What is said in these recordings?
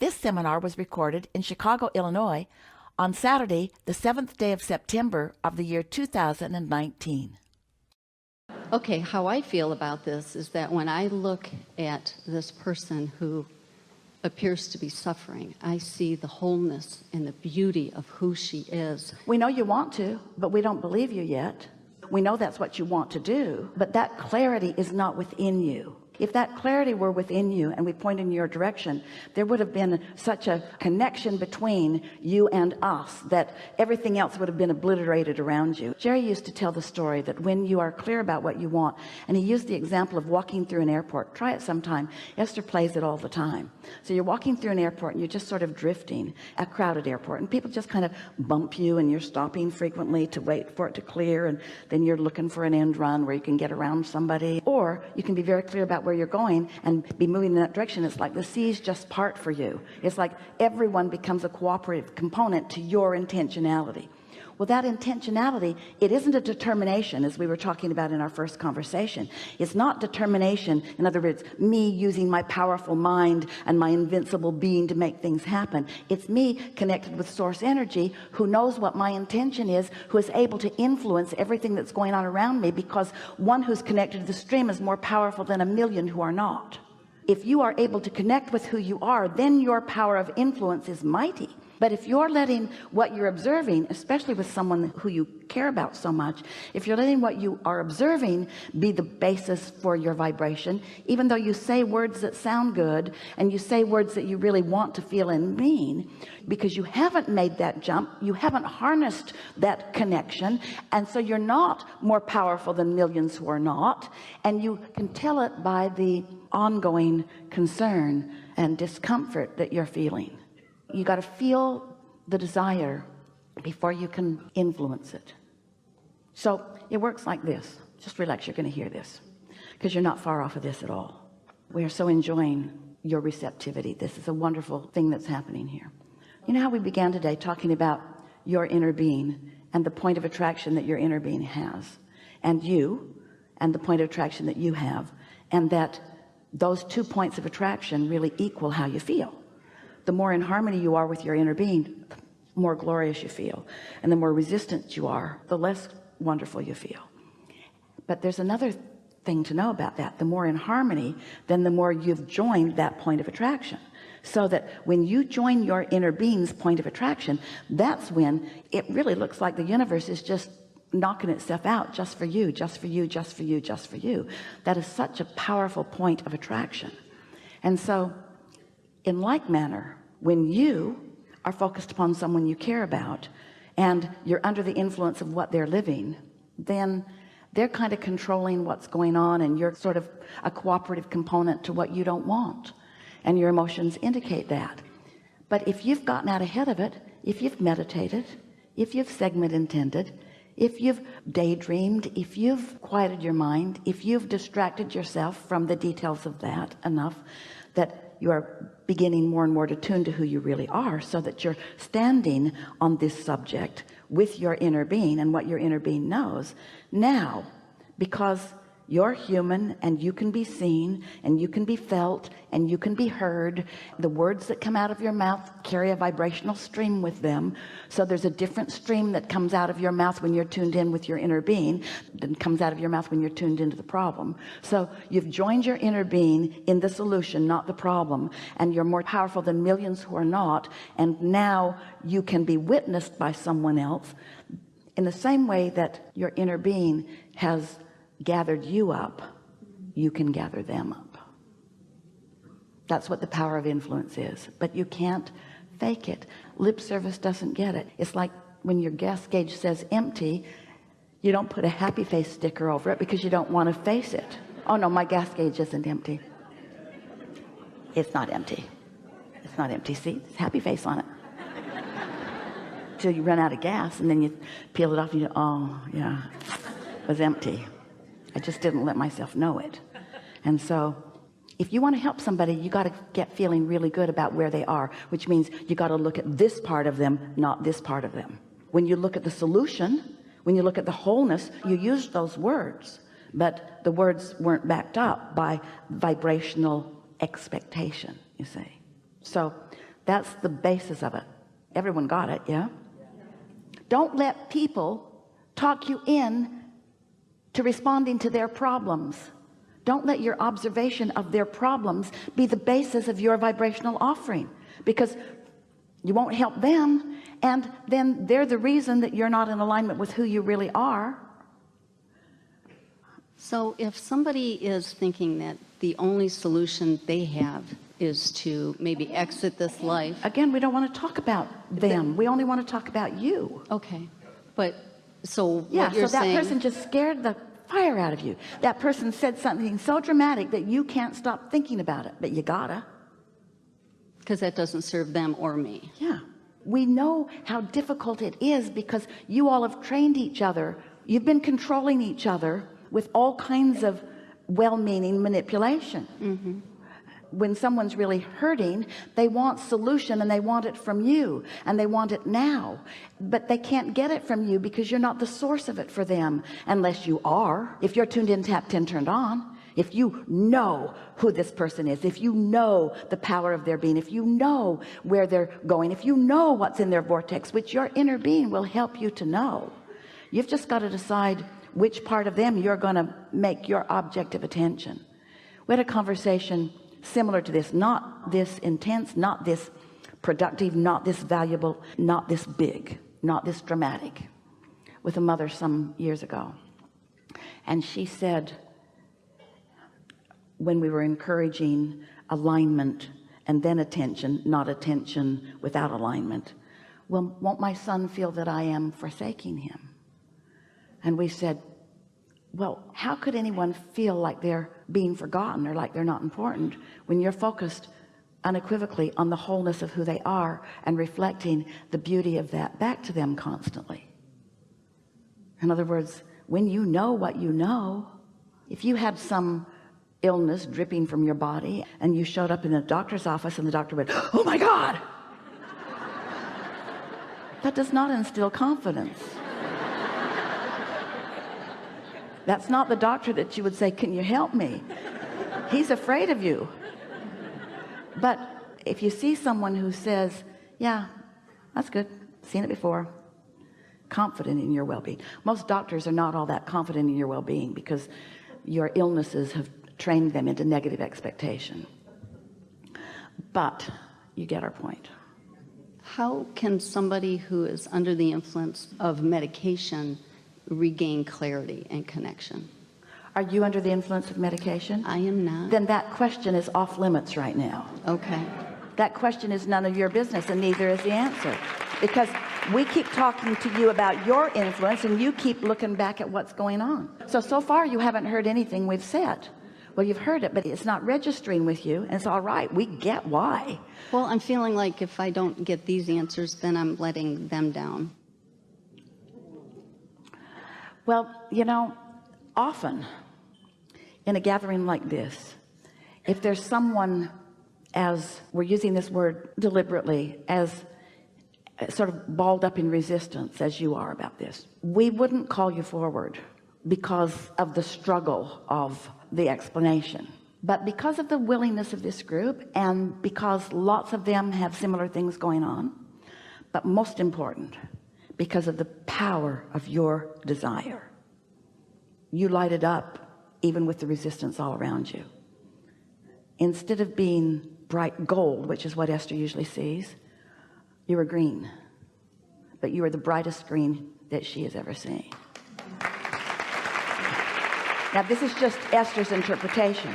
This seminar was recorded in Chicago, Illinois on Saturday, the 7th day of September of the year 2019. Okay, how I feel about this is that when I look at this person who appears to be suffering, I see the wholeness and the beauty of who she is. We know you want to, but we don't believe you yet. We know that's what you want to do, but that clarity is not within you. If that clarity were within you and we point in your direction, there would have been such a connection between you and us that everything else would have been obliterated around you. Jerry used to tell the story that when you are clear about what you want, and he used the example of walking through an airport. Try it sometime. Esther plays it all the time. So you're walking through an airport and you're just sort of drifting, a crowded airport, and people just kind of bump you, and you're stopping frequently to wait for it to clear, and then you're looking for an end run where you can get around somebody, or you can be very clear about where you're going and be moving in that direction. It's like the seas just part for you. It's like everyone becomes a cooperative component to your intentionality. Well, that intentionality, it isn't a determination, as we were talking about in our first conversation. It's not determination. In other words, me using my powerful mind and my invincible being to make things happen. It's me connected with source energy, who knows what my intention is, who is able to influence everything that's going on around me, because one who's connected to the stream is more powerful than a million who are not. If you are able to connect with who you are, then your power of influence is mighty. But if you're letting what you're observing, especially with someone who you care about so much, if you're letting what you are observing be the basis for your vibration, even though you say words that sound good and you say words that you really want to feel and mean, because you haven't made that jump, you haven't harnessed that connection, and so you're not more powerful than millions who are not, and you can tell it by the ongoing concern and discomfort that you're feeling. You got to feel the desire before you can influence it. So it works like this. Just relax. You're going to hear this because you're not far off of this at all. We are so enjoying your receptivity. This is a wonderful thing that's happening here. You know how we began today talking about your inner being and the point of attraction that your inner being has, and you and the point of attraction that you have, and that those 2 points of attraction really equal how you feel. The more in harmony you are with your inner being, the more glorious you feel, and the more resistant you are, the less wonderful you feel. But there's another thing to know about that. The more in harmony, then the more you've joined that point of attraction, so that when you join your inner being's point of attraction, that's when it really looks like the universe is just knocking itself out just for you, just for you, just for you, just for you. That is such a powerful point of attraction. And so in like manner, when you are focused upon someone you care about and you're under the influence of what they're living, then they're kind of controlling what's going on, and you're sort of a cooperative component to what you don't want, and your emotions indicate that. But if you've gotten out ahead of it, if you've meditated, if you've segment intended, if you've daydreamed, if you've quieted your mind, if you've distracted yourself from the details of that enough that you are beginning more and more to tune to who you really are, so that you're standing on this subject with your inner being and what your inner being knows now, because you're human and you can be seen and you can be felt and you can be heard. The words that come out of your mouth carry a vibrational stream with them. So there's a different stream that comes out of your mouth when you're tuned in with your inner being than comes out of your mouth when you're tuned into the problem. So you've joined your inner being in the solution, not the problem, and you're more powerful than millions who are not. And now you can be witnessed by someone else in the same way that your inner being has gathered you up. You can gather them up. That's what the power of influence is. But you can't fake it. Lip service doesn't get it. It's like when your gas gauge says empty, you don't put a happy face sticker over it because you don't want to face it. Oh no, my gas gauge isn't empty. It's not empty. It's not empty. See, it's happy face on it till you run out of gas, and then you peel it off and you, oh yeah, it was empty. I just didn't let myself know it. And so if you want to help somebody, you got to get feeling really good about where they are, which means you got to look at this part of them, not this part of them. When you look at the solution, when you look at the wholeness, you use those words, but the words weren't backed up by vibrational expectation, you see. So That's the basis of it. Everyone got it, yeah? Don't let people talk you in to responding to their problems. Don't let your observation of their problems be the basis of your vibrational offering, because you won't help them, and then they're the reason that you're not in alignment with who you really are. So if somebody is thinking that the only solution they have is to maybe exit this life. Again, we don't want to talk about them. We only want to talk about you. Okay. But so Yeah, what you're so that saying, person just scared the fire out of you. That person said something so dramatic that you can't stop thinking about it, but you gotta. because that doesn't serve them or me. Yeah. We know how difficult it is because you all have trained each other. You've been controlling each other with all kinds of well-meaning manipulation. Mm-hmm. When someone's really hurting, they want solution, and they want it from you, and they want it now, but they can't get it from you because you're not the source of it for them, unless you are. If you're tuned in, tapped in, turned on, if you know who this person is, if you know the power of their being, if you know where they're going, if you know what's in their vortex, which your inner being will help you to know, you've just got to decide which part of them you're going to make your object of attention. We had a conversation similar to this, not this intense, not this productive, not this valuable, not this big, not this dramatic, with a mother some years ago. And she said, when we were encouraging alignment and then attention, not attention without alignment, well, won't my son feel that I am forsaking him? And we said, well, how could anyone feel like they're being forgotten or like they're not important when you're focused unequivocally on the wholeness of who they are and reflecting the beauty of that back to them constantly? In other words, when you know what you know, if you had some illness dripping from your body and you showed up in a doctor's office and the doctor went, oh my God, that does not instill confidence. That's not the doctor that you would say, can you help me? He's afraid of you. But if you see someone who says, yeah, that's good, seen it before, confident in your well-being. Most doctors are not all that confident in your well-being because your illnesses have trained them into negative expectation. But you get our point. How can somebody who is under the influence of medication regain clarity and connection? Are you under the influence of medication? I am not. Then that question is off limits right now. Okay. That question is none of your business, and neither is the answer, because we keep talking to you about your influence and you keep looking back at what's going on. So far you haven't heard anything we've said. Well, you've heard it, but it's not registering with you, and it's all right. We get why. Well, I'm feeling like if I don't get these answers, then I'm letting them down. Well, you know, often in a gathering like this, if there's someone, as we're using this word deliberately, as sort of balled up in resistance as you are about this, we wouldn't call you forward because of the struggle of the explanation, but because of the willingness of this group, and because lots of them have similar things going on, but most important, because of the power of your desire. You light it up even with the resistance all around you. Instead of being bright gold, which is what Esther usually sees, you were green, but you are the brightest green that she has ever seen. Now this is just Esther's interpretation.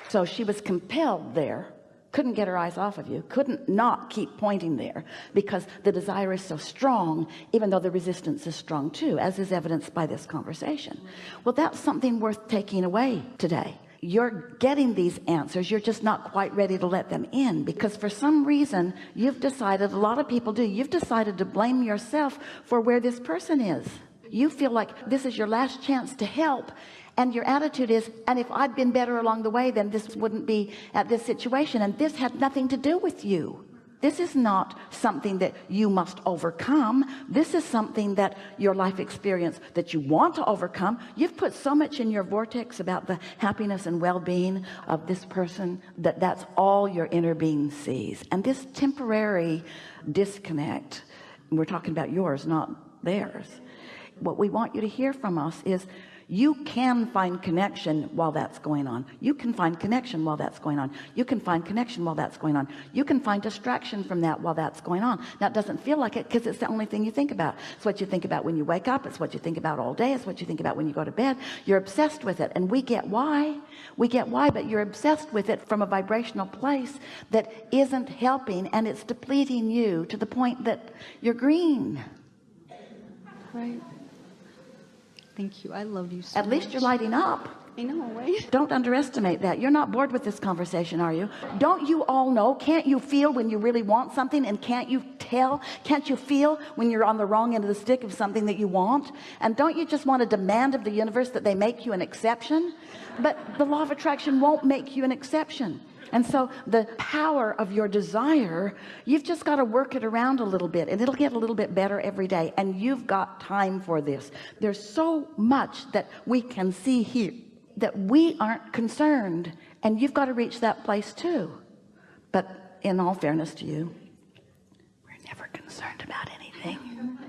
So she was compelled there, couldn't get her eyes off of you, couldn't not keep pointing there, because the desire is so strong, even though the resistance is strong too, as is evidenced by this conversation. Well, that's something worth taking away today. You're getting these answers, you're just not quite ready to let them in, because for some reason you've decided, a lot of people do, you've decided to blame yourself for where this person is. You feel like this is your last chance to help, and your attitude is, and if I'd been better along the way, then this wouldn't be at this situation, and this had nothing to do with you. This is not something that you must overcome. This is something that your life experience that you want to overcome. You've put so much in your vortex about the happiness and well-being of this person that that's all your inner being sees. And this temporary disconnect, we're talking about yours, not theirs. What we want you to hear from us is you can find connection while that's going on. You can find connection while that's going on. You can find connection while that's going on. You can find distraction from that while that's going on. Now it doesn't feel like it because it's the only thing you think about. It's what you think about when you wake up. It's what you think about all day. It's what you think about when you go to bed. You're obsessed with it, and we get why. We get why, but you're obsessed with it from a vibrational place that isn't helping, and it's depleting you to the point that you're green. Right. Thank you. I love you so much. At least you're lighting up. I know, right? Don't underestimate that. You're not bored with this conversation, are you? Don't you all know? Can't you feel when you really want something? And can't you tell? Can't you feel when you're on the wrong end of the stick of something that you want? And don't you just want to demand of the universe that they make you an exception? But the law of attraction won't make you an exception. And so the power of your desire, you've just got to work it around a little bit, and it'll get a little bit better every day. And you've got time for this. There's so much that we can see here that we aren't concerned, and you've got to reach that place too. But in all fairness to you, we're never concerned about anything.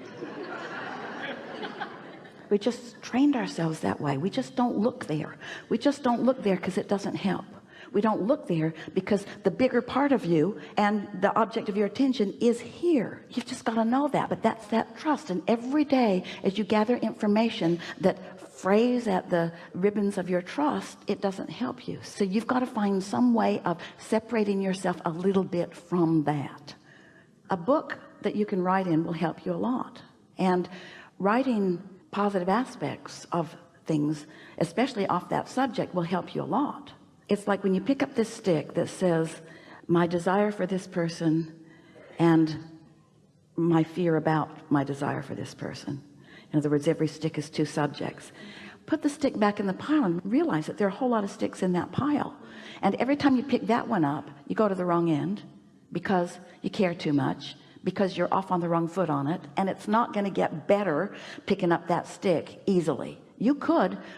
We just trained ourselves that way. We just don't look there. We just don't look there because it doesn't help. We don't look there because the bigger part of you and the object of your attention is here. You've just got to know that. But that's that trust. And every day as you gather information that frays at the ribbons of your trust, it doesn't help you. So you've got to find some way of separating yourself a little bit from that. A book that you can write in will help you a lot. And writing positive aspects of things, especially off that subject, will help you a lot. It's like when you pick up this stick that says my desire for this person and my fear about my desire for this person. In other words, every stick is two subjects. Put the stick back in the pile and realize that there are a whole lot of sticks in that pile. And every time you pick that one up, you go to the wrong end because you care too much, because you're off on the wrong foot on it. And it's not going to get better picking up that stick easily. You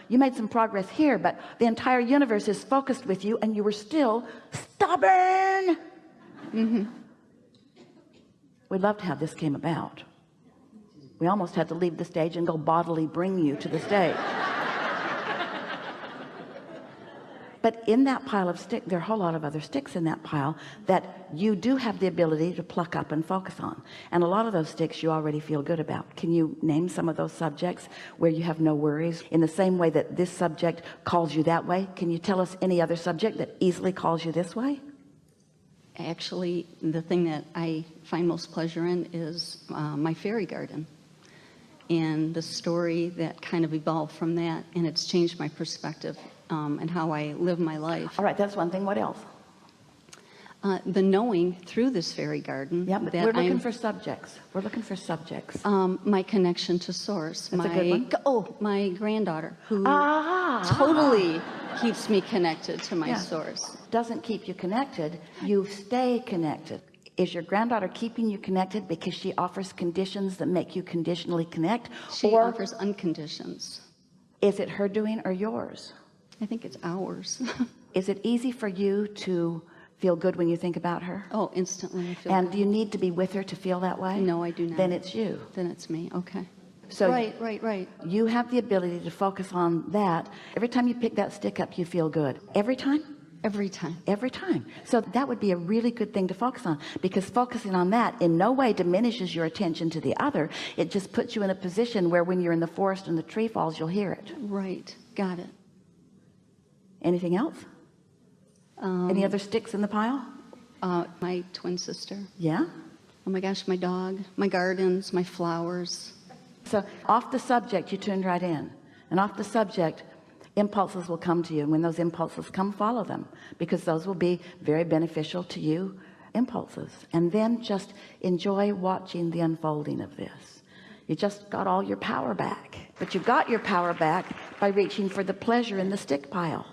made some progress here, but the entire universe is focused with you, and you were still stubborn. We'd love to have this came about. We almost had to leave the stage and go bodily bring you to the stage. But in that pile of sticks, there are a whole lot of other sticks in that pile that you do have the ability to pluck up and focus on. And a lot of those sticks you already feel good about. Can you name some of those subjects where you have no worries? In the same way that this subject calls you that way, can you tell us any other subject that easily calls you this way? Actually, the thing that I find most pleasure in is my fairy garden. And the story that kind of evolved from that, and it's changed my perspective and how I live my life. All right, that's one thing. What else? The knowing through this fairy garden. Yeah, but we're looking for subjects. We're looking for subjects. My connection to source. That's a good one. Oh, my granddaughter, who totally keeps me connected to my source. Doesn't keep you connected. You stay connected. Is your granddaughter keeping you connected because she offers conditions that make you conditionally connect? She offers unconditions. Is it her doing or yours? I think it's ours. Is it easy for you to feel good when you think about her? Oh, instantly I feel And good. do you need to be with her to feel that way? No, I do not. Then it's you. Then it's me. Okay. So Right. You have the ability to focus on that. Every time you pick that stick up, you feel good. Every time? Every time. Every time. So that would be a really good thing to focus on, because focusing on that in no way diminishes your attention to the other. It just puts you in a position where when you're in the forest and the tree falls, you'll hear it. Right. Got it. Anything else? Any other sticks in the pile? My twin sister. Yeah. Oh my gosh, my dog, my gardens, my flowers. So off the subject, you tuned right in. And off the subject, impulses will come to you. And when those impulses come, follow them, because those will be very beneficial to you impulses. And then just enjoy watching the unfolding of this. You just got all your power back. But you got your power back by reaching for the pleasure in the stick pile.